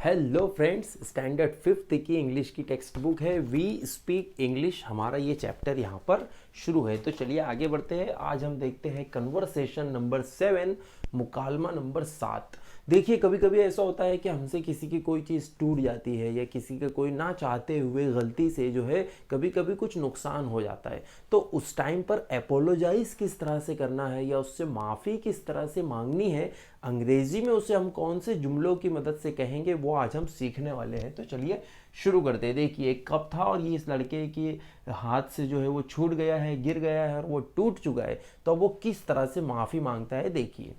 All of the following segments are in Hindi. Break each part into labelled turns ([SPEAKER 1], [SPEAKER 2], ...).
[SPEAKER 1] हेलो फ्रेंड्स, स्टैंडर्ड फिफ्थ की इंग्लिश की टेक्स्ट बुक है वी स्पीक इंग्लिश। हमारा ये चैप्टर यहाँ पर शुरू है। तो चलिए आगे बढ़ते हैं। आज हम देखते हैं कन्वर्सेशन नंबर 7, मुकालमा नंबर 7। देखिए, कभी कभी ऐसा होता है कि हमसे किसी की कोई चीज़ टूट जाती है या किसी के कोई ना चाहते हुए गलती से जो है कभी कभी कुछ नुकसान हो जाता है। तो उस टाइम पर अपोलोजाइज किस तरह से करना है या उससे माफ़ी किस तरह से मांगनी है, अंग्रेजी में उसे हम कौन से जुमलों की मदद से कहेंगे, वो आज हम सीखने वाले हैं। तो चलिए शुरू करते हैं। देखिए, एक कप था और ये इस लड़के के हाथ से जो है वो छूट गया है, गिर गया है और वो टूट चुका है। तो वो किस तरह से माफ़ी मांगता है, देखिए।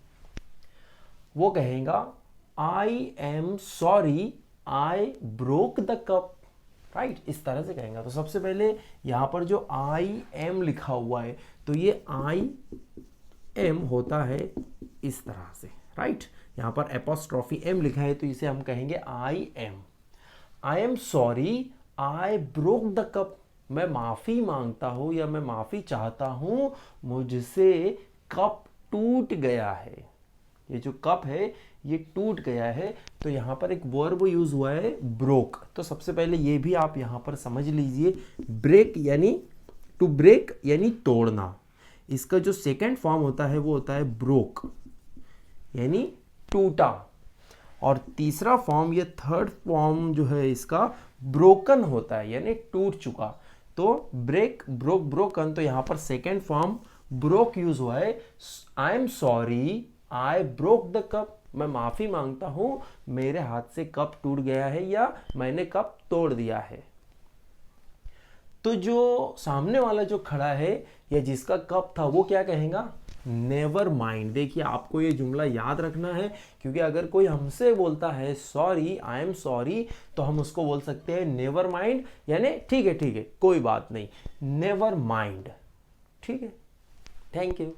[SPEAKER 1] वो कहेगा I am sorry I broke the cup, right, इस तरह से कहेगा। तो सबसे पहले यहाँ पर जो आई एम लिखा हुआ है, तो ये आई एम होता है इस तरह से, राइट। यहाँ पर एपोस्ट्रॉफी एम लिखा है तो इसे हम कहेंगे I am sorry I broke the cup. मैं माफ़ी मांगता हूँ या मैं माफ़ी चाहता हूँ, मुझसे कप टूट गया है। ये जो कप है ये टूट गया है। तो यहाँ पर एक वर्ब यूज हुआ है ब्रोक। तो सबसे पहले ये भी आप यहाँ पर समझ लीजिए, ब्रेक यानी टू ब्रेक यानी तोड़ना। इसका जो सेकंड फॉर्म होता है वो होता है ब्रोक यानी टूटा, और तीसरा फॉर्म या थर्ड फॉर्म जो है इसका ब्रोकन होता है यानी टूट चुका। तो ब्रेक, ब्रोक, ब्रोकन। तो यहाँ पर सेकंड फॉर्म ब्रोक यूज हुआ है। I am sorry I broke the cup. मैं माफी मांगता हूं, मेरे हाथ से कप टूट गया है या मैंने कप तोड़ दिया है। तो जो सामने वाला जो खड़ा है या जिसका कप था वो क्या कहेगा, नेवर माइंड। देखिए, आपको ये जुमला याद रखना है, क्योंकि अगर कोई हमसे बोलता है सॉरी, आई एम सॉरी, तो हम उसको बोल सकते हैं नेवर माइंड, यानी ठीक है कोई बात नहीं, नेवर माइंड। ठीक है, थैंक यू।